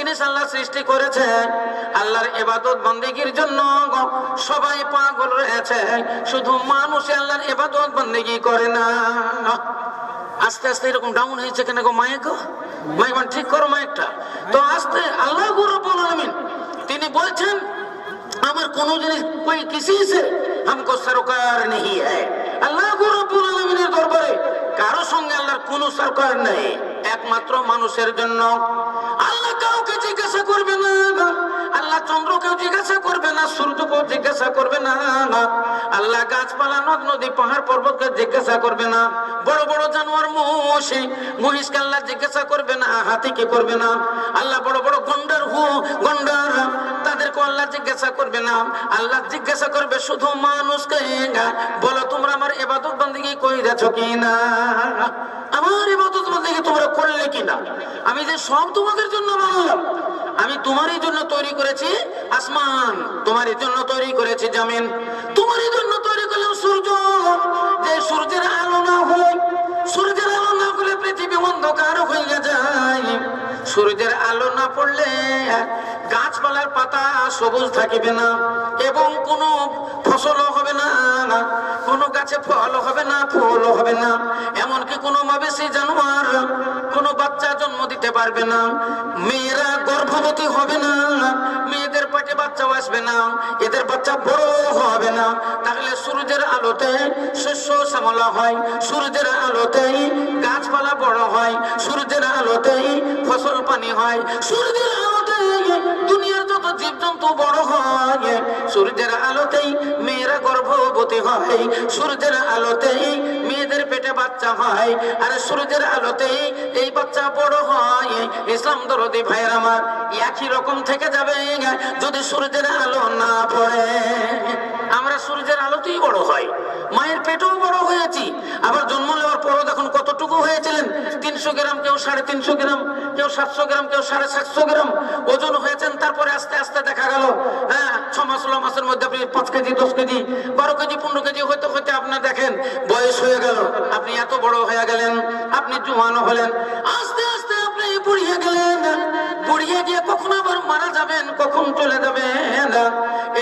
জিনিস আল্লাহ সৃষ্টি করেছে, আল্লাহর ইবাদত বন্দেগীর জন্য সবাই পাগল রয়েছে, শুধু মানুষ আল্লাহর ইবাদত বন্দেগী করে না। আস্তে আস্তে এরকম ডাউন হয়েছে কেন গো? মাইক ঠিক করো মাইকটা। তো আস্তে আল্লাহ রাব্বুল আলামিন তিনি বলছেন আমার কোন জিনিস कोई किसी से हमको সরকার नहीं है। আল্লাহ রাব্বুল আলামিনের দরবারে কারো সঙ্গে আল্লাহর কোনো সরকার নেই, একমাত্র মানুষের জন্য। আল্লাহ কাউকে জিজ্ঞাসা করবে না, আল্লাহ চন্দ্রকেও জিজ্ঞাসা করবে না, সূর্যকেও জিজ্ঞাসা করবে না, আল্লাহ গাছপালা নদ নদী পাহাড় পর্বতকে জিজ্ঞাসা করবে না, বড় বড় জানোয়ার মহিষকে আল্লাহ জিজ্ঞাসা করবে না, হাতিকে করবে না, আল্লাহ বড় বড় গন্ডার তাদেরকে আল্লাহ জিজ্ঞাসা করবে না। আল্লাহ জিজ্ঞাসা করবে শুধু মানুষকে, বলো তোমরা আমার ইবাদত বন্দেগী কইরাছো কিনা, আমার ইবাদত বন্দেগী তোমরা করলে কিনা। আমি যে সব তোমাদের জন্য বানালাম, আমি তোমারই জন্য তৈরি করেছি আসমান, তোমারই জন্য তৈরি করেছি জমিন, তোমারই জন্য তৈরি করলাম সূর্য। যে সূর্যের আলো না হয়, সূর্যের আলো না হলে পৃথিবী অন্ধকার হয়ে যায়, সূর্যের আলো না পড়লে গাছপালার পাতা সবুজ থাকিবে না, এবং কোনো ফসলও হবে না, কোনো গাছে ফল হবে না, ফুল হবে না, এমনকি কোনো মাবেশি জানোয়ার কোনো বাচ্চা জন্ম দিতে পারবে না, মেয়েরা গর্ভবতী হবে না, মেয়েদের পেটে বাচ্চাও আসবে না, এদের বাচ্চা বড় হবে না। তাহলে সূর্যের আলোতে শস্য শ্যামলা হয়, সূর্যের আলোতেই গাছপালা বড় হয়, সূর্যের আলোতেই ফসল পানি হয়, সূর্যের আলোতেই দুনিয়ার যত জীবজন্তু বড় হয়, সূর্যের আলোতেই মেয়েরা গর্ভবতী হয়, সূর্যের আলোতেই মেয়েদের পেটে বাচ্চা হয়, আর সূর্যের আলোতেই এই বাচ্চা বড় হয়। ইসলাম দরদি ভাইয়ের আমার, একই রকম থেকে যাবে যদি সূর্যের আলো না পড়ে। আমরা সূর্যের আলোতেই বড় হয়, মায়ের পেটেও বড় হয়েছি, আবার জন্ম নেওয়ার পরও দেখুন কতটুকু হয়েছিলেন, 300 গ্রাম, কেউ 350 গ্রাম, কেউ 700 গ্রাম, কেউ 750 গ্রাম ওজন হয়েছেন। তারপরে আস্তে আস্তে দেখা গেল 6 মাস 6 মাসের মধ্যে আপনি 5 কেজি 10 কেজি 12 কেজি 15 কেজি হইতে হইতে আপনার দেখেন বয়স হয়ে গেল, আপনি এত বড় হয়ে গেলেন, আপনি জওয়ানও হলেন, আস্তে আস্তে আপনি বুড়িয়ে গেলেন, বুড়িয়ে গিয়ে কখন আবার মারা যাবেন, কখন চলে যাবেন।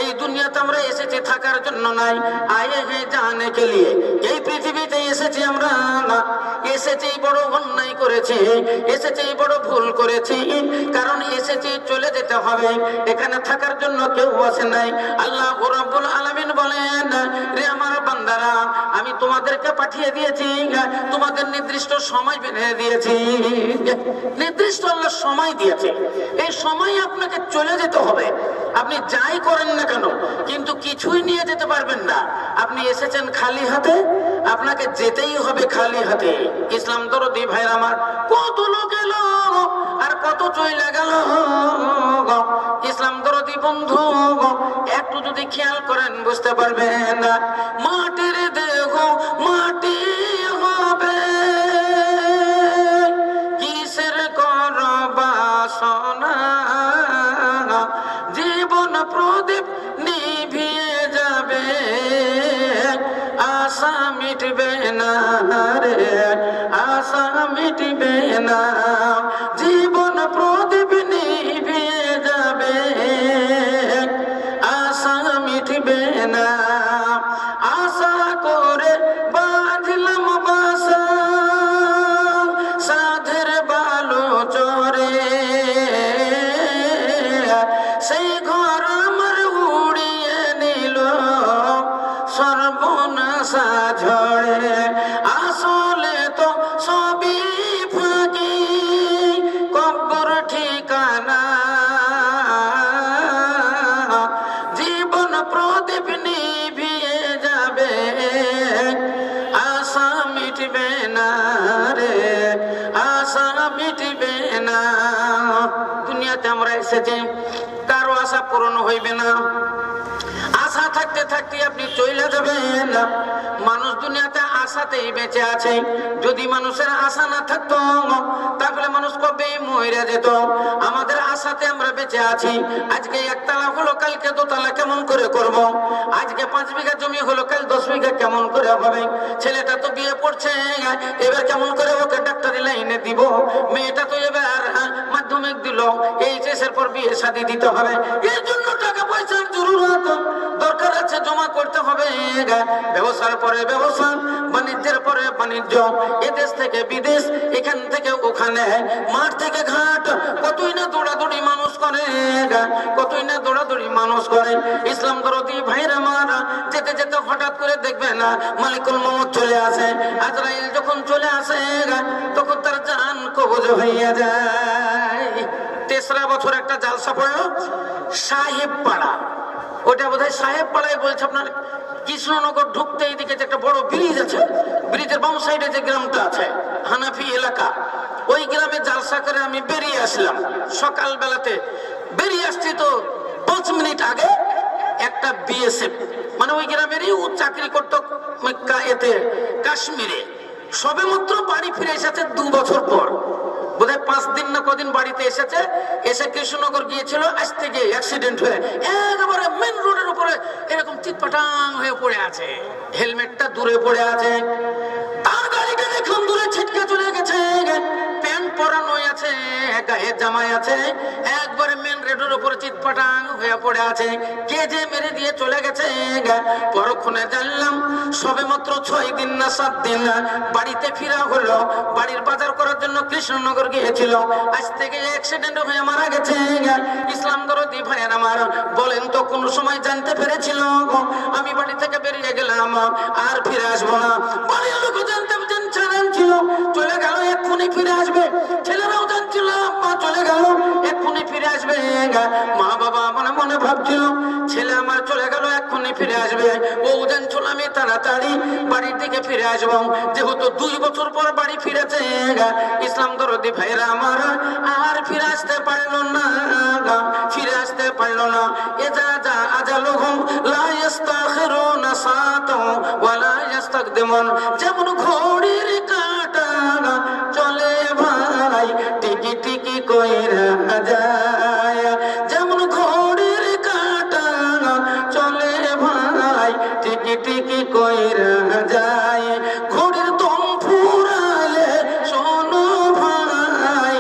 এই দুনিয়াতে আমরা এসেছি থাকার জন্য নাই, আয়ে হে জানে কে লিয়ে। এই পৃথিবীতে এসেছি আমরা না, এসেছি বড় অন্যায় করেছি, এসেছি বড় ভুল করেছি, কারণ এসেছি চলে যেতে হবে, এখানে থাকার জন্য কেউ আসে নাই। আল্লাহ রাব্বুল আলামিন বলেন, রে আমার বান্দারা, আমি তোমাদেরকে পাঠিয়ে দিয়েছি, তোমাদের নির্দিষ্ট সময় বেঁধে দিয়েছি, নির্দিষ্ট আল্লাহ সময় দিয়েছে, এই সময় আপনাকে চলে যেতে হবে। আপনি যাই করেন না কেন, কিন্তু কিছুই নিয়ে যেতে পারবেন না। আপনি এসেছেন খালি হাতে, আপনাকে যেতেই হবে খালি হাতে। ইসলাম দরদি ভাইরা আমার, কত লোক এলো আর কত চলে গেল। ইসলাম দরদি বন্ধু একটু যদি খেয়াল করেন বুঝতে পারবেন, মাটির দেহ মাটি হবে, কিসের কর বাসনা, জীবন প্রদীপ নিভিয়ে যাবে, আশা মিটবে না রে, আশা মিটবে না, জীবন প্রদীপ নিভিয়ে যাবে, আশা মিটবে না। আশা করে বাঁধলাম বাসা, সাধের বালো চরে, সেই ঘর আমার উড়িয়ে নিল সর্বনাশা ঝড়ে। আসলে তো সবই ফাঁকি, কবর ঠিকানা, জীবন প্রদীপ নিভিয়ে যাবে, আশা মিটবে না রে, আশা মিটবে না। দুনিয়াতে আমরা এসেছি, কারো আশা পূরণ হইবে না, আশা থাকতে থাকতে আপনি চলে যাবেন। মানুষ দুনিয়াতে আশাতেই বেঁচে আছে, যদি মানুষের আশা না থাকতো তাহলে মানুষ কবে মরে যেত। আমাদের আশাতে আমরা বেঁচে আছি। আজকে একতলা হলো, কালকে দোতলা কেমন করে করব, আজকে 5 বিঘা জমি হলো, কাল 10 বিঘা কেমন করে হবে, ছেলেটা তো বিয়ে পড়ছে, এবার কেমন করে ওকে ডাক্তারি লাইনে দিব, মেয়েটা তো এবার মাধ্যমিক দিল, এইচএস এর পর বিয়ে শাদী দিতে হবে, এর জন্য টাকা পয়সার জরুরত দরকার আছে, জমা করতে হবে। ব্যবসার পরে ব্যবসা, বাণিজ্যের পরে বাণিজ্য, এদেশ থেকে বিদেশ, এখান থেকে ওখানে, মাঠ থেকে ঘাট, কতই না দৌড়াদৌড়ি মানুষ করে, কতই না দৌড়াদৌড়ি মানুষ করে। ইসলাম দরদি ভাইরা মারা যেতে যেতে হঠাৎ করে দেখবে না মালিকুল মউত চলে আসে। আজরাইল যখন চলে আসে তখন তার জান কবজ হইয়া যায়। তেসরা বছর একটা জালসা পড়লো সাহেব পাড়া, ওটা বোধহয় সাহেব পাড়ায় বলছে আপনার কৃষ্ণনগর ঢুকতে এইদিকে যে একটা বড় ব্রিজ আছে, ব্রিজের বাম সাইডে যে গ্রামটা আছে হানাফি এলাকা, ওই গ্রামে জালসা করে আমি বেরিয়ে আসলাম। সকাল বেলাতে বেরিয়ে আসছি তো 5 মিনিট আগে একটা বিএসএফ মানে ওই গ্রামেরই ও চাকরি করতো এতে কাশ্মীরে, সবে মাত্র বাড়ি ফিরে এসেছে 2 বছর পর, বোধহয় 5 দিন না কদিন বাড়িতে এসেছে। এসে কৃষ্ণনগর গিয়েছিল, আসতে গিয়ে অ্যাক্সিডেন্ট হয়ে একেবারে মেন রোডের উপরে এরকম চিৎপাটাং হয়ে পড়ে আছে, হেলমেটটা দূরে পড়ে আছে। তার গাড়িটা দেখলাম দূরে ছিটকে চলে গেছে, প্যান্ট পরানো আছে, গায়ে জামাই আছে, একবারে মেন রোডের উপরে চিৎপাটাং হয়ে পড়ে আছে। কে যে মেরে দিয়ে চলে গেছে পরক্ষণে জানলাম। সবে মাত্র 6 দিন না 7 দিন বাড়িতে ফিরা হলো, বাড়ির বাজার করার জন্য কৃষ্ণনগর গিয়েছিল, আজ থেকে অ্যাক্সিডেন্ট হয়ে মারা গেছে। ইসলাম দরদি ভাইয়ের আমার বলেন তো কোন সময় জানতে পেরেছিল আমি বাড়ি থেকে বেরিয়ে গেলাম আর ফিরে আসবো না? বাড়ির লোক জানতে ছিল চলে গেল এক্ষুনি ফিরে আসবে, ছেলেরাও জানছিল মা চলে গেল এক্ষুনি ফিরে আসবে। মা বাবা মনে মনে ভাবছিল ছেলে আমার চলে গেল এক্ষুনি ফিরে আসবে, ও জানছিল আমি তাড়াতাড়ি বাড়ির দিকে ফিরে আসবো। যেহেতু 2 বছর পর বাড়ি ফিরেছে, ইসলাম দরদি ভাইরা আমার আর ফিরে আসতে পারলো না, ফিরে আসতে পারলো না। এজা যা আজালুহুম লা ইস্তাখিরুনা সাআতাও ওয়া লা ইস্তাকদিমুন, যেমন ঘড়ির কাঁটা চলে ভাই টিকি টিকি কইরা যায়, যেমন ঘড়ির কাঁটা চলে ভাই টিকি টিকি কইরা যায়। ঘড়ির দম ফুরালে শোনো ভাই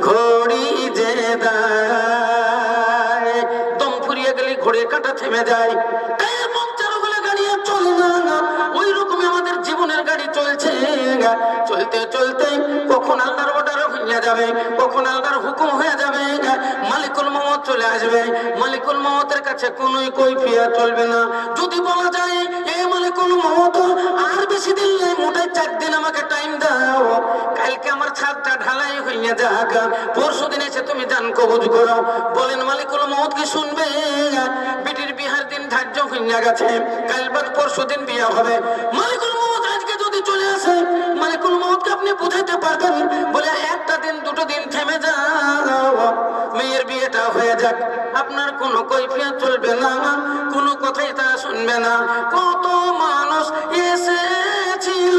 ঘড়ি যে দাঁড়ায়, দম ফুরিয়ে গেলে ঘড়ির কাঁটা থেমে যায়। চলতে চলতে কখন আল্লাহর অর্ডার হয়ে যাবে, কখন আল্লাহর হুকুম হয়ে যাবে, মালিকুল মউত চলে আসবে। মালিকুল মউতের কাছে কোনোই কৈফিয়ত চলবে না। যদি বলা যায় এ মালিকুল মউত আর বেশি দিন নেই, মোটাই 4 দিন আমাকে টাইম দাও, কালকে আমার ছাদটা ঢালাই হইয়া যাক, পরশু দিন এসে তুমি জান কবজ করো। বলেন মালিকুল মউত কি শুনবে? বিটির বিহার দিন ধার্য হইয়া গেছে, কাল বাদ পরশু দিন বিয়ে হবে। মালিকুল মউত আজকে যদি চলে আসে, মালিকুল মউতকে আপনি বুঝাইতে পারবেন বলে 1টা দিন 2টো দিন থেমে যাও, মেয়ের বিয়েটা হয়ে যাক, আপনার কোনো কৈফিয়ত চলবে না, কোনো কথাই তারা শুনবে না। কত মানুষ এসেছিল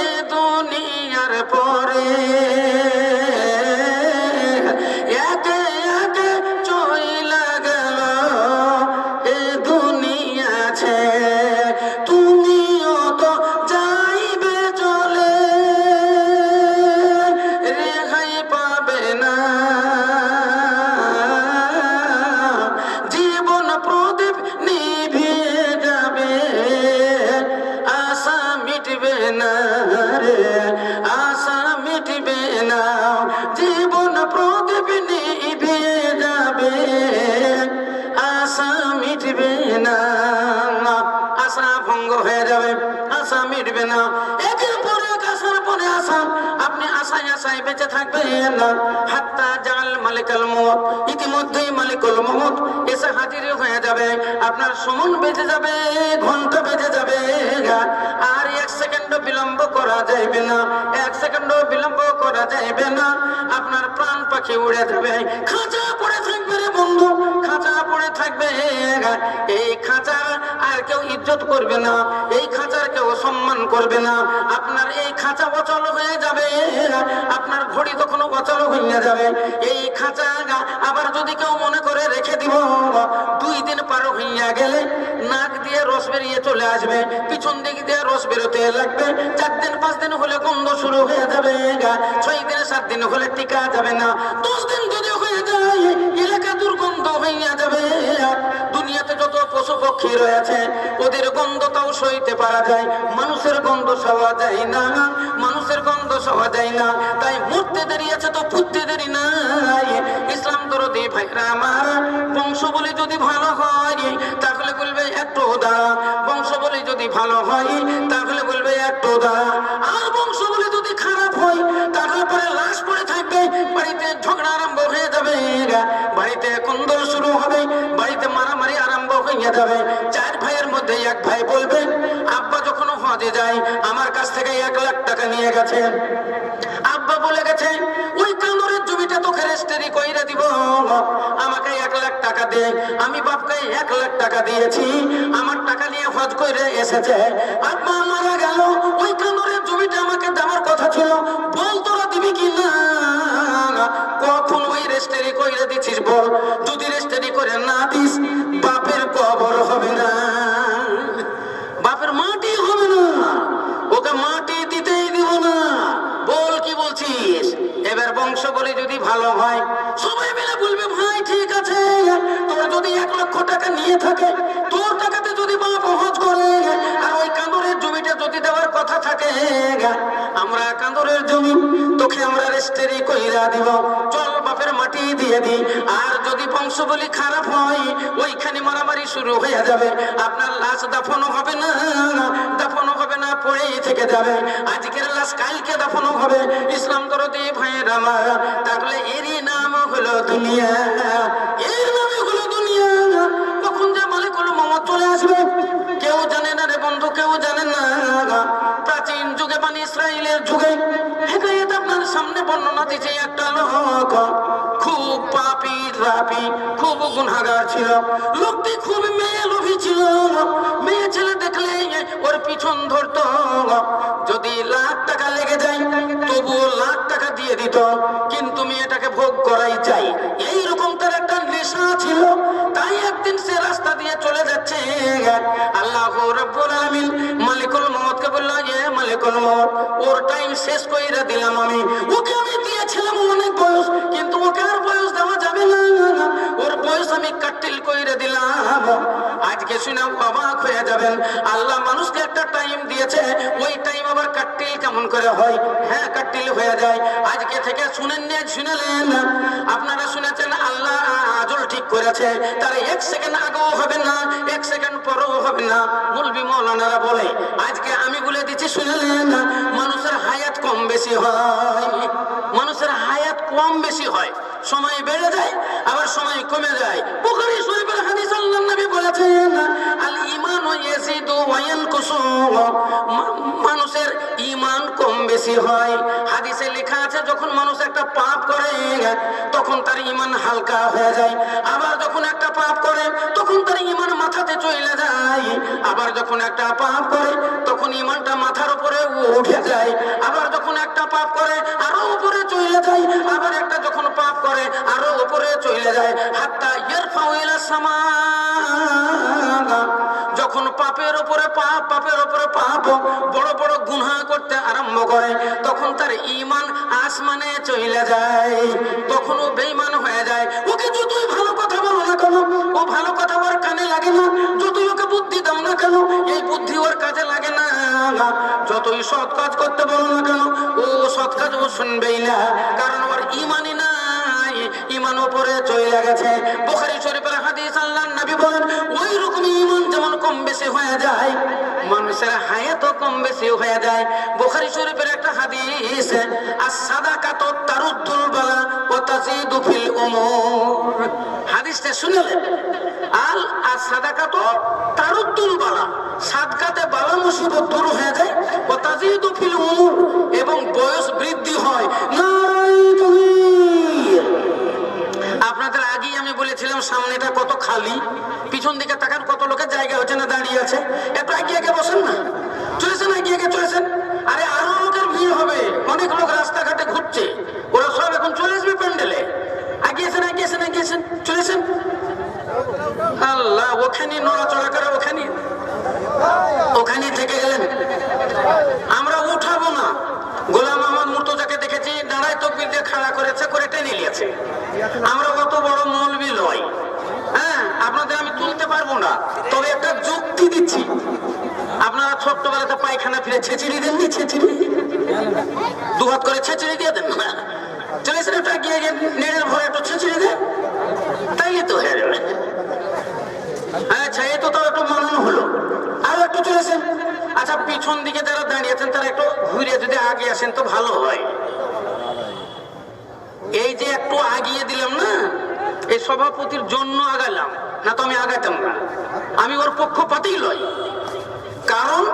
এ দুনিয়ার পরে, একে একে চইলা গেল এ দুনিয়া ছেড়ে, তুমিও তো যাইবে চলে, রেহাই পাবে না। জীবন প্রদীপ নিভিয়ে যাবে, আশা মিটবে না রে, আশা মিটবে না। জীবন প্রদীপ নিভিয়ে যাবে, আশা মিটবে না, আশা ভঙ্গ হয়ে যাবে, আশা মিটবে না। একের পর এক আশার পরে আশা, আপনি আশায় আশায় বেঁচে থাকবেন হাত্তা জাল মালিকুল মউত। ইতিমধ্যেই মালিকুল মউত এসে হাজির হয়ে যাবে, আপনার সমন বেজে যাবে, ঘন্টা বেজে যাবে, আর 1 সেকেন্ড বিলম্ব করা যাইবে না, 1 সেকেন্ড বিলম্ব করা যাইবে না। আপনার প্রাণ পাখি উড়ে যাবে, খাঁচা পড়ে থাকবে রে বন্ধু, খাঁচা পড়ে থাকবে। এই খাঁচা আর কেউ ইজ্জত করবে না, এই খাঁচার কেউ সম্মান করবে না। আপনার এই খাঁচা অচল হয়ে যাবে, আপনার ঘড়ি তখন অচল হইয়া যাবে। এই খাঁচা আবার যদি কেউ মনে করে রেখে দিব, 2 দিন পার হইয়া গেলে নাক দিয়ে রস বেরিয়ে চলে আসবে, পিছন দিক দিয়ে রস বেরোতে লাগবে। 4 দিন 5 দিন হলে গন্ধ শুরু হয়ে যাবে, 6 দিন 7 দিন হলে টিকা যাবে না, 10 দিন যদি হয়ে যায় এলাকা দুর্গন্ধ হইয়া যাবে। দুনিয়াতে যত পশু পক্ষী রয়েছে ওদের গন্ধটাও সইতে পারা যায়, মানুষের গন্ধ সওয়া যায় না, মানুষের গন্ধ সওয়া যায় না। তাই মরতে দেরি আছে তো ফুটতে দেরি নাই। ইসলাম দরদি ভাইরা আমার, বংশ বলে যদি ভালো হয় তাহলে বলবে একটু দাঁড়া, বংশ বলে যদি ভালো হয় তাহলে বলবে একটু দাঁড়া। আর বংশ বলে যদি খারাপ হয় তাহলে পরে লাশ পড়ে থাকবে, বাড়িতে ঝগড়া আরম্ভ হয়ে যাবে, বাড়িতে কন্দল শুরু হবে, বাড়িতে মারামারি আরম্ভ হয়ে যাবে। 4 ভাইয়ের মধ্যে এক ভাই বলবে, আব্বা যখন হজে যায় আমার কাছ থেকে 1 লাখ টাকা নিয়ে গেছে। আব্বা বলে গেছে ওই কামরের জমিটা তোকে রেজিস্ট্রি কইরা দিব, আমাকে 1 লাখ টাকা দে। আমি বাপকে 1 লাখ টাকা দিয়েছি, আমার টাকা নিয়ে হজ করে এসেছে। আব্বা মারা গেল, ওই কামরের জমিটা আমাকে দেওয়ার কথা ছিল, বল তোরা দিবি কি না? কখন ওই রেজিস্ট্রি কইরা দিছিস বল, যদি রেজিস্ট্রি করে না দিস বাপের কবর হবে না, বাপের মাটি হবে না, ওকে মাটি দিতেই দিব না, বল কি বলছিস? এবার বংশ বলে যদি ভালো হয় সবাই মিলে বলবে ভাই ঠিক আছে, তোর যদি 1 লক্ষ টাকা নিয়ে থাকে, তোর টাকাতে যদি বাপ হজ করে, আর ওই কাঁদরের জমিটা যদি দেওয়ার কথা থাকে, আমরা কাঁদরের জমি তোকে আমরা রেজিস্ট্রি কইরা দিব, চল বাপের মাটি দিয়ে দি। আর যদি বংশ বলি খারাপ হয় ওইখানে মারামারি শুরু হয়ে যাবে, আপনার লাশ দাফনও হবে না, দাফনও হবে না, পড়েই থেকে যাবে। আজকের লাশ কালকে দাফনও হবে। ইসলাম দরদি ভাইয়ের আমার, তাহলে এরই নাম হলো দুনিয়া, এর নামই হলো দুনিয়া। কখন যে মালিকুল মওত চলে আসবে কেউ জানে না রে বন্ধু, কেউ জানে না। প্রাচীন যুগে বানি ইসরাইলের যুগে হেদায়েত আপনার সামনে বর্ণনা দিয়েছে, একটা লোক খুব পাপী রাপী, খুব গুনাহগার ছিল, লোকটি খুব মেয়ে লোভী ছিল, মেয়ে ছেলে দেখলে ওর পিছন ধরতো, যদি 1 লাখ টাকা লেগে যায় তবুও 1 লাখ টাকা দিয়ে দিত, কিন্তু মেয়েটাকে ভোগ করাই চাই, এইরকম তার একটা নেশা ছিল। তাই একদিন সে রাস্তা দিয়ে চলে যাচ্ছে, আল্লাহ রাব্বুল আলামিন মালিকুল মওতকে বলল, এ মালিকুল মওত, ওর টাইম শেষ কইরা দিলাম আমি, ওকে আমি দিয়েছিলাম অনেক বয়স, কিন্তু ওকে আর বয়স দেওয়া যাবে না, ওর বয়স আমি কাটিল কইরা দিলাম। আজকে শুনে অবাক হয়ে যাবেন, আল্লাহ মানুষকে একটা টাইম দিয়েছে, ওই টাইম আবার কাটিল কেমন করে হয়? হ্যাঁ, কাটিল হয়ে যায়। আজকে থেকে শুনেন, শুনেলেন আপনারা, শুনেছেন আল্লাহ আজল ঠিক করেছে, তার 1 সেকেন্ড আগেও হবে না, 1 সেকেন্ড পরেও হবে না। মুলবি মৌলানারা বলে, আজকে আমি বলে দিচ্ছি শুনেলেন, মানুষের হায়াত কম বেশি হয়, মানুষের হায়াত কম বেশি হয়, সময় বেড়ে যায় আবার সময় কমে যায়। বুখারী শরীফের হাদিস আল্লাহর নবী বলেছেন, আল ঈমানু ইয়াজিদু ওয়া ইয়ানকুসু, মানুষের ঈমান কম বেশি হয়। হাদিসে লেখা আছে যখন মানুষ একটা পাপ করে তখন তার ঈমান হালকা হয়ে যায়, আবার যখন একটা পাপ করে তখন তার ঈমান মাথাতে চলে যায়, আবার যখন একটা পাপ করে তখন ঈমানটা মাথার উপরে উঠে যায়, আবার যখন একটা পাপ করে আরো উপরে চলে যায়, আবার একটা যখন পাপ করে আরো উপরে চলে যায়, হাত্তা ইয়ারফাউ ইলা সামা, যখন পাপের উপরে পাপ, পাপের উপরে পাপ, বড় বড় গুনাহ করতে আরম্ভ করে তখন তার ঈমান আসমানে চলে যায়, তখন ও বেঈমান হয়ে যায়। ওকে যতই ভালো কথা বলো না কেন, ও ভালো কথা ওর কানে লাগে না, যতই ওকে বুদ্ধি দাও না কেন এই বুদ্ধি ওর কাজে লাগে না, যতই সৎ কাজ করতে বলো না কেন ও সৎ কাজ ও শুনবেই না, কারণ ওর ঈমানই নাই, ঈমান উপরে চলে গেছে। বুখারী শরীফের হাদিস আল্লাহর নবী বলেন, ওই রকম ঈমান যেমন কম বেশি হয়ে যায় মানুষের হায়াতও কম বেশি হয়ে যায়। বুখারী শরীফের একটা হাদিস, আস-সাদাকাতু তারুদ্দুল বালা ওয়া তাজিদু ফিল উমুর, হাদিসটা শুনলেন, আস-সাদাকাতু তারুদ্দুল বালা, সাদকাতে বালা মুসিবত দূর হয়ে যায়, ওয়া তাজিদু ফিল উমুর, এবং বয়স বৃদ্ধি হয়। নারায়ে তাকবীর। আপনাদের আগেই আমি বলেছিলাম সামনেটা কত খালি, পিছন দিকে তাকান কত লোকের জায়গা হচ্ছে না, দাঁড়িয়ে আছে, একটু এগিয়ে এগিয়ে বসেন না, চলেছেন এগিয়ে এগিয়ে চলেছেন, আরে আরো লোকের ভিড় হবে, অনেক লোক রাস্তাঘাটে ঘুরছে, ওরা সব এখন চলে আসবে প্যান্ডেলে, এগিয়েছেন এগিয়েছেন এগিয়েছেন, চলেছেন। আল্লাহ, ওকে ওখানে নড়াচড়া করে ওখানে থেকে গেলেন। আমরা উঠাবো না। গোলাম মোহাম্মদ মুর্তজাকে দেখেছি দাঁড়ায় তকবীর দিয়ে খাড়া করেছে, করে টেনে নিয়েছে। আমরা কত বড় মৌলবি লই, হ্যাঁ আপনাদের আমি তুলতে পারবো না, তবে একটা যুক্তি দিচ্ছি। আপনারা ছোট্টবেলাতে পায়খানা ফিরে ছেঁচড়ি দেননি? ছেঁচড়ি দুহাত করে ছেঁচড়ি দিয়ে দেন না, চলেছেন একটা গিয়ে গিয়ে নেড়ের ভরে একটু ছেঁচড়ি দেন, তাইলে তো হয়ে যাবে। আচ্ছা এই তো তাও একটু মানানো হলো, আরো একটু চলেছেন। আচ্ছা পিছন দিকে যারা দাঁড়িয়েছেন তারা একটু ঘুরে যদি আগে আসেন তো ভালো হয়। এই যে একটু আগিয়ে দিলাম না, এই সভাপতির জন্য আগালাম, না তো আমি আগাতাম না। আমি ওর পক্ষপাতেই লই, কারণ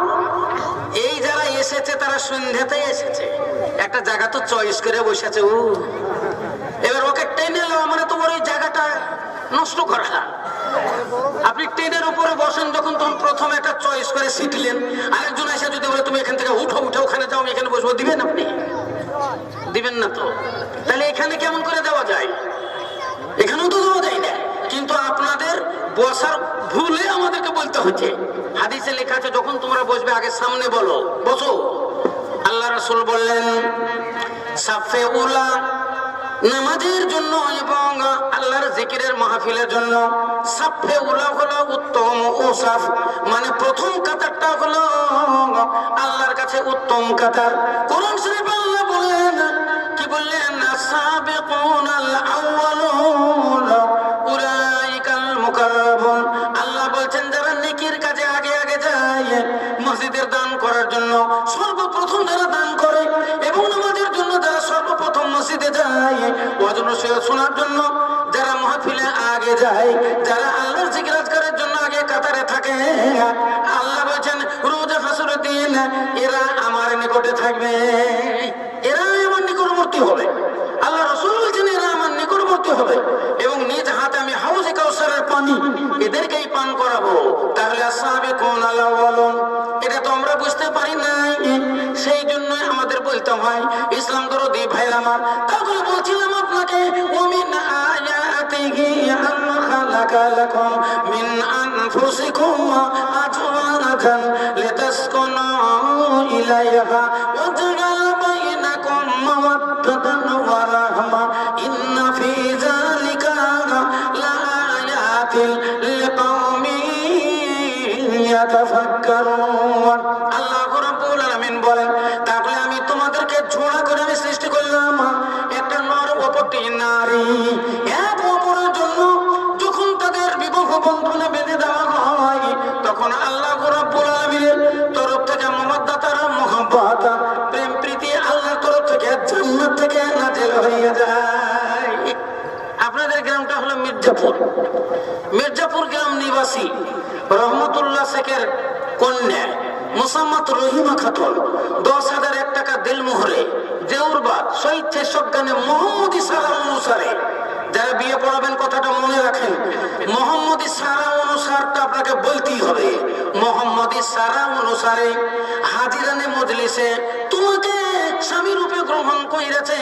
এই যারা এসেছে তারা সন্ধ্যাতেই এসেছে, একটা জায়গা তো চয়েস করে বসেছে। এবার ওকে টেনে এলো, মানে তো ওর ওই জায়গাটা নষ্ট করা। আপনি ট্রেনের উপরে বসেন যখন, তখন প্রথমে একটা চয়েস করে সিটলেন, আরেকজন এসে যদি বলে তুমি এখান থেকে উঠো, উঠে ওখানে যাও, আমি এখানে বসবো, দিবেন? আপনি দিবেন না তো। তাহলে এখানে কেমন করে দেওয়া যায়? এখানেও তো দেওয়া যায় না, কিন্তু আপনাদের বসার ভুলে আমাদেরকে বলতে হচ্ছে। হাদিসে লেখা আছে যখন তোমরা বসবে আগে সামনে বলো বসো। আল্লাহ রাসূল বললেন সাফে উলা নামাজের জন্য এবং আল্লাহর জিকিরের মাহফিলের জন্য সাফে উলা হলো উত্তম ওসাফ, মানে প্রথম কাতারটা হলো আল্লাহর কাছে উত্তম কাতার। কোরআন শরীফে আল্লাহ বলেন, কি বললেন? সাবিকুনাল আউয়ালুন উলাইকাল মুকাররাবুন। আল্লাহ বলছেন যারা নেকির কাজে আগে আগে যায়, মসজিদের দান করার জন্য সর্বপ্রথম যারা দান করে, এবং নামাজের জন্য যারা সর্বপ্রথম মসজিদে যায়, ওয়াজ নসিহত শোনার জন্য যারা মাহফিলে আগে যায়, যারা আল্লাহর জিকির আজকারের জন্য আগে কাতারে থাকে, আল্লাহ বলছেন রোজ হাসরের দিন এরা আমার নিকটে থাকবে, এরা আমার নিকটবর্তী হবে। আল্লাহ রাসূল বলছেন এরা আমার নিকটবর্তী হবে, এবং নিজ হাতে আমি হাউজে কাউসারের পানি এদেরকেই পান করাবো। তাহলে সাবিকুনাল আউয়ালুন, এটা তো আমরা বুঝতে পারি নাই, সেই জন্য আমাদের বলতে হয়। ইসলাম দরদি ভাইরা আমার, তাহলে বলছিলাম আপনাকে ওমিন আয়াতিহি আন খালাকা লাকুম মিন আনফুসিকুম আজওয়াজান লিতাসকুনু ইলাইহা ওয়া জাআলা বাইনাকুম মাওয়াদ্দাতান ওয়া রাহমা ইন্না ফি যালিকা লাআয়াতিন লিকাওমিন ইয়াতাফাক্কারুন। আল্লাহ রাব্বুল আলামিন বলেন, তাহলে আমি তোমাদেরকে জোড়া করে আমি সৃষ্টি করলাম, একটা নর অপরটি নারী, এক অপরের জন্য যখন তাদের বিবাহ বন্ধনে বেঁধে দেওয়া হয়, তখন আল্লাহ রাব্বুল আলামিনের তরফ থেকে মমত্বতার মহব্বত প্রেম প্রীতি আল্লাহর তরফ থেকে জান্নাত থেকে নাযিল হয়ে যায়। আপনাদের গ্রামটা হলো মির্জাপুর। মির্জাপুর গ্রাম নিবাসী রহমতুল্লাহ শেখের কন্যা মোসাম্মত রহিমা খাতুন 10,001 টাকা দিলমোহরে জেউরবাদ স্বইচ্ছে সজ্ঞানে মোহাম্মদী সারা অনুসারে যারা বিয়ে পড়াবেন কথাটা মনে রাখেন, মোহাম্মদী সারা অনুসারটা আপনাকে বলতেই হবে। মোহাম্মদী সারা অনুসারে হাজিরানে মজলিসে তোমাকে স্বামী রূপে গ্রহণ করিয়াছে,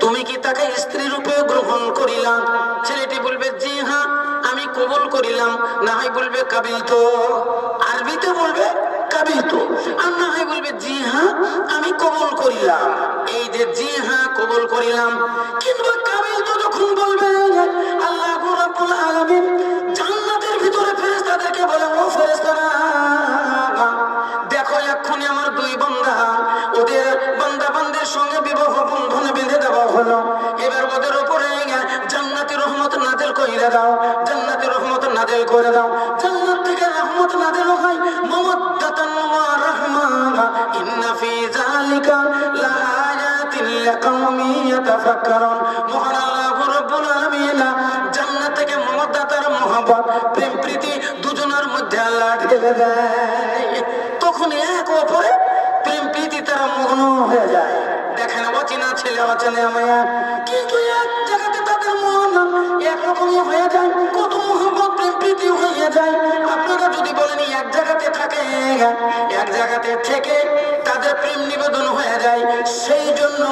তুমি কি তাকে স্ত্রী রূপে গ্রহণ করিলাম? ছেলেটি বলবে জি হ্যাঁ আমি কবুল করিলাম, না হয় বলবে কাবিল তো, আরবিতে বলবে কাবিল তো, আর না হয় বলবে জি হ্যাঁ আমি কবুল করিলাম। এই যে জি হ্যাঁ কবুল করিলাম কিংবা কাবিল তো যখন বলবে, আল্লাহ রাব্বুল আলামিন জান্নাতের ভিতরে ফেরেশতাদেরকে বলে, ও ফেরেশতারা দেখো এক্ষুনি আমার দুই বান্দা, ওদের বান্দা বান্দির সঙ্গে বিবাহ বন্ধনে বেঁধে দেওয়া হলো, এবার ওদের উপরে জান্নাতি রহমত নাযিল কইরা দাও, জান্নাতি রহমত নাযিল করে দাও, জান্নাত থেকে রহমত নাযিল হয় মাওয়াদ্দাতান ওয়া রাহমা ইন্না ফি যালিকা লাআয়াতিন লিকাওমিন ইয়াতাফাক্কারুন। মহান আল্লাহ রাব্বুল আলামিন জান্নাত থেকে মাওয়াদ্দাতার মহব্বত প্রেম প্রীতি দুজনের মধ্যে আল্লাহ ঢেলে দেয়, তখন এক অপরে প্রেম প্রীতি তারা মগ্ন হয়ে যায়। দেখেন অচেনা ছেলে অচেনা মেয়ে, কিন্তু এক জায়গাতে তাদের মন একরকমই হয়ে যায়, কত মহব্বত প্রেম প্রীতি হয়ে যায়। আপনারা যদি বলেন এক জায়গাতে থাকে, এক জায়গাতে থেকে তাদের প্রেম নিবেদন হয়ে যায়, সেই জন্য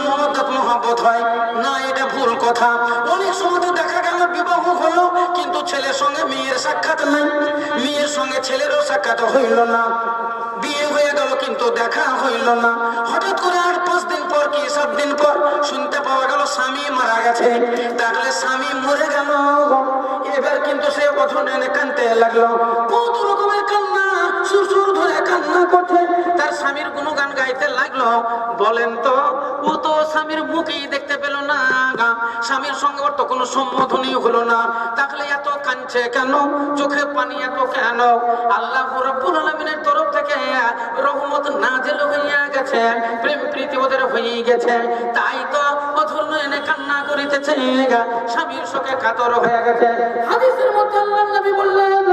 মহব্বত হয় না, এটা ভুল কথা। অনেক সময় তো দেখা গেল গেল বিবাহ হলো, কিন্তু ছেলের সঙ্গে মেয়ের সাক্ষাৎ নাই, মেয়ের সঙ্গে ছেলেরও সাক্ষাৎ হইল না। বিয়ে হয়ে গেল কিন্তু দেখা হইল না। হঠাৎ করে 8-5 দিন পর কি 7 দিন পর শুনতে পাওয়া গেল স্বামী মারা গেছে। তাহলে স্বামী মরে গেল, এবার কিন্তু সে অধনে কাঁদতে লাগলো, কত রকমের কান্না, সুর ধরে কান্না করছে, তার স্বামীর গুণগান গাইতে লাগলো। বলেন তো, ও তো স্বামীর মুখেই দেখতে পেল না, স্বামীর সঙ্গে ওর তো কোনো সম্বোধনই হলো না, তাহলে এত কাঁদছে কেন, চোখে পানি এত কেন? আল্লাহ রাব্বুল আলামিনের তরফ থেকে রহমত নাযিল হইয়া গেছে, প্রেম প্রীতি ওদের হয়ে গেছে, তাই তো অধর্ণ এনে কান্না করিতেছে, স্বামীর শোকে কাতর হয়ে গেছে। হাদিসের মধ্যে আল্লাহর নবী বললেন,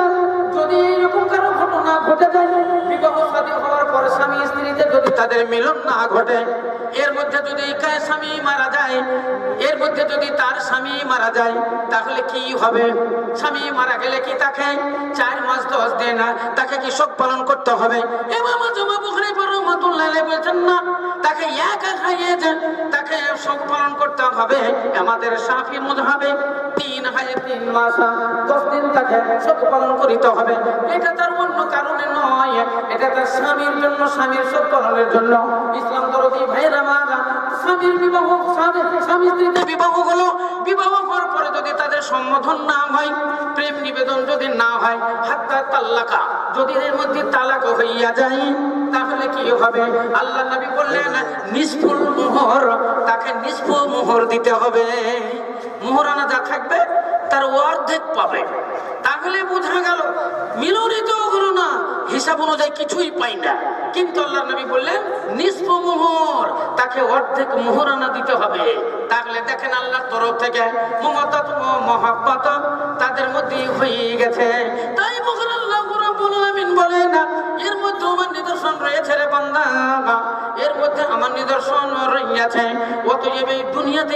যদি এরকম কারো ঘটনা ঘটে যায়, বিবাহ শাদী হওয়ার পর স্বামী স্ত্রীতে যদি তাদের মিলন না ঘটে, এর মধ্যে যদি স্বামী মারা যায়, এর মধ্যে যদি তার স্বামী মারা যায়, তাহলে কি হবে? স্বামী মারা গেলে কি তাকে 4 মাস 10 দিন তাকে কি শোক পালন করতে হবে? ইমাম আযম বুখারী রাহমাতুল্লাহ আলাইহি বলেন না, তাকে একা খাইয়ে যায়, তাকে শোক পালন করতে হবে। আমাদের শাফি মুযহাবে 3 মাস 10 দিন তাকে শোক পালন করিতে হবে। এটা তার অন্য কারণে নয়, এটা তার স্বামীর জন্য, স্বামীর শোক পালনের জন্য। ইসলাম দরদি ভাইরা মারা, স্বামীর বিবাহ, স্বামী স্ত্রীতে বিবাহ হলো, বিবাহ হওয়ার পরে যদি তাদের সম্বোধন না হয়, প্রেম নিবেদন যদি না হয়, হাত্তা তাল্লাকা, যদি এর মধ্যে তালাক হইয়া যায়, তাহলে কি হবে? আল্লাহ নবী বললেন, নিসফুল মোহর, তাকে নিসফ মোহর দিতে হবে। মোহরানা যা থাকবে তার অর্ধেক পাবে। তাহলে বোঝা গেল মিলনই তো হলো না, হিসাব অনুযায়ী কিছুই পাই না, কিন্তু আল্লাহ নবী বললেন নিসফ মোহর, তাকে অর্ধেক মোহরানা দিতে হবে। তাহলে দেখেন আল্লাহর তরফ থেকে মমতা ও মহব্বত তাদের মধ্যে হয়ে গেছে। তাই মহান আল্লাহ রাব্বুল আলামিন বলেন, এর মধ্যে আমার নিদর্শন রয়েছে রে বান্দা, এর মধ্যে আমার নিদর্শন রয়েছে। অতএব এই দুনিয়াতে